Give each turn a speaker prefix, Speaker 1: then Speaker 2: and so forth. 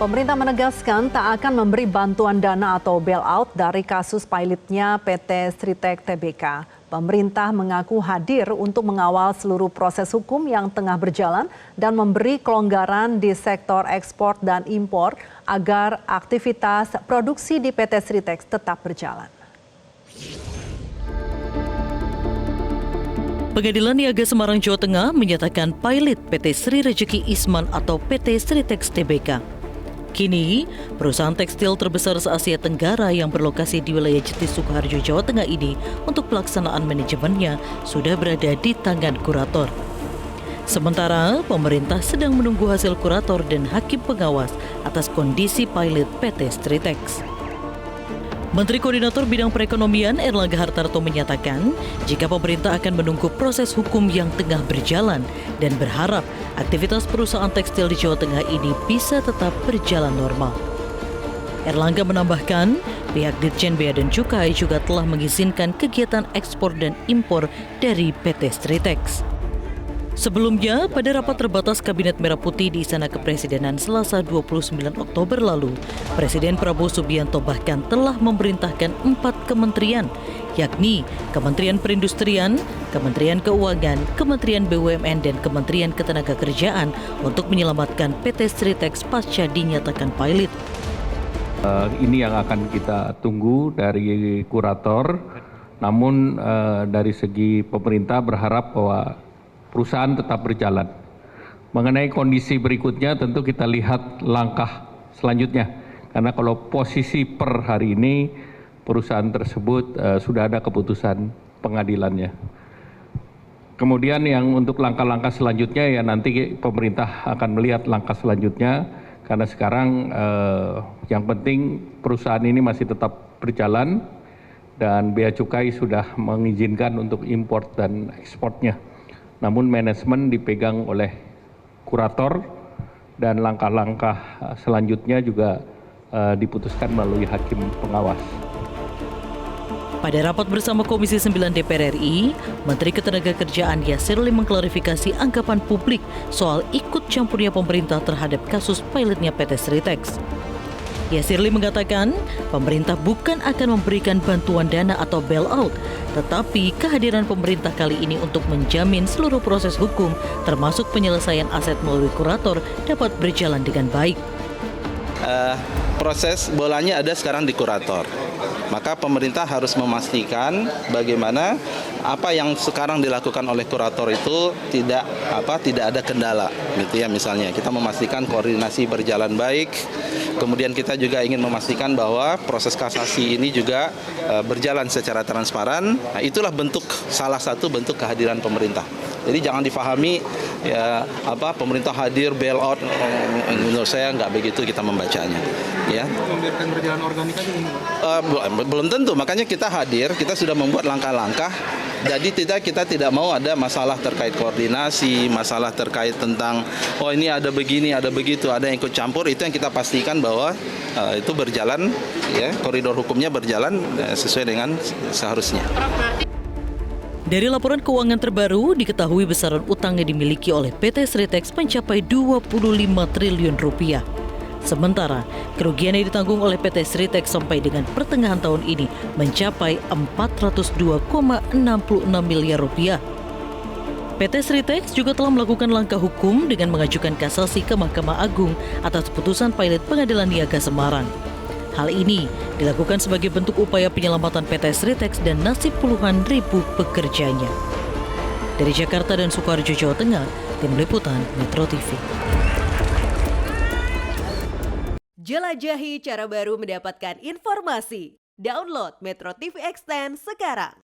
Speaker 1: Pemerintah menegaskan tak akan memberi bantuan dana atau bailout dari kasus pilotnya PT Sritek Tbk. Pemerintah mengaku hadir untuk mengawal seluruh proses hukum yang tengah berjalan dan memberi kelonggaran di sektor ekspor dan impor agar aktivitas produksi di PT Sritek tetap berjalan.
Speaker 2: Pengadilan Niaga Semarang, Jawa Tengah menyatakan pilot PT Sri Rejeki Isman atau PT Sritek Tbk. Kini, perusahaan tekstil terbesar se-Asia Tenggara yang berlokasi di wilayah Jetis, Sukoharjo, Jawa Tengah ini untuk pelaksanaan manajemennya sudah berada di tangan kurator. Sementara, pemerintah sedang menunggu hasil kurator dan hakim pengawas atas kondisi pilot PT Sritek. Menteri Koordinator Bidang Perekonomian Erlangga Hartarto menyatakan jika pemerintah akan menunggu proses hukum yang tengah berjalan dan berharap aktivitas perusahaan tekstil di Jawa Tengah ini bisa tetap berjalan normal. Erlangga menambahkan pihak Ditjen Bea dan Cukai juga telah mengizinkan kegiatan ekspor dan impor dari PT Sritek. Sebelumnya, pada rapat terbatas Kabinet Merah Putih di Istana Kepresidenan Selasa 29 Oktober lalu, Presiden Prabowo Subianto bahkan telah memerintahkan 4 kementerian, yakni Kementerian Perindustrian, Kementerian Keuangan, Kementerian BUMN, dan Kementerian Ketenagakerjaan untuk menyelamatkan PT Sritek pasca dinyatakan pilot.
Speaker 3: Ini yang akan kita tunggu dari kurator, namun dari segi pemerintah berharap bahwa perusahaan tetap berjalan. Mengenai kondisi berikutnya tentu kita lihat langkah selanjutnya. Karena kalau posisi per hari ini perusahaan tersebut sudah ada keputusan pengadilannya. Kemudian yang untuk langkah-langkah selanjutnya ya nanti pemerintah akan melihat langkah selanjutnya. Karena sekarang yang penting perusahaan ini masih tetap berjalan dan Bea Cukai sudah mengizinkan untuk impor dan ekspornya. Namun manajemen dipegang oleh kurator dan langkah-langkah selanjutnya juga diputuskan melalui hakim pengawas.
Speaker 2: Pada rapat bersama Komisi 9 DPR RI, Menteri Ketenagakerjaan Yasir Limpo mengklarifikasi anggapan publik soal ikut campurnya pemerintah terhadap kasus pilotnya PT Sritek. Yasir Limpo mengatakan, pemerintah bukan akan memberikan bantuan dana atau bailout, tetapi kehadiran pemerintah kali ini untuk menjamin seluruh proses hukum, termasuk penyelesaian aset melalui kurator, dapat berjalan dengan baik.
Speaker 4: Proses bolanya ada sekarang di kurator. Maka pemerintah harus memastikan bagaimana apa yang sekarang dilakukan oleh kurator itu tidak ada kendala, gitu ya. Misalnya kita memastikan koordinasi berjalan baik. Kemudian kita juga ingin memastikan bahwa proses kasasi ini juga berjalan secara transparan. Nah, itulah salah satu bentuk kehadiran pemerintah. Jadi jangan difahami ya pemerintah hadir bailout, menurut saya nggak begitu kita membacanya. Ya.
Speaker 5: Membiarkan berjalan organik aja ini, Pak?
Speaker 4: Belum tentu, makanya kita hadir, kita sudah membuat langkah-langkah. Jadi kita tidak mau ada masalah terkait koordinasi, masalah terkait tentang ini ada begini, ada begitu, ada yang ikut campur. Itu yang kita pastikan bahwa itu berjalan, ya, koridor hukumnya berjalan sesuai dengan seharusnya.
Speaker 2: Dari laporan keuangan terbaru, diketahui besaran utang yang dimiliki oleh PT Sritek mencapai 25 triliun rupiah. Sementara, kerugian yang ditanggung oleh PT Sritek sampai dengan pertengahan tahun ini mencapai 402,66 miliar rupiah. PT Sritek juga telah melakukan langkah hukum dengan mengajukan kasasi ke Mahkamah Agung atas putusan pilot Pengadilan Niaga Semarang. Hal ini dilakukan sebagai bentuk upaya penyelamatan PT Sritek dan nasib puluhan ribu pekerjanya. Dari Jakarta dan Sukoharjo, Jawa Tengah, Tim Liputan Metro TV.
Speaker 6: Jelajahi cara baru mendapatkan informasi. Download Metro TV Extend sekarang.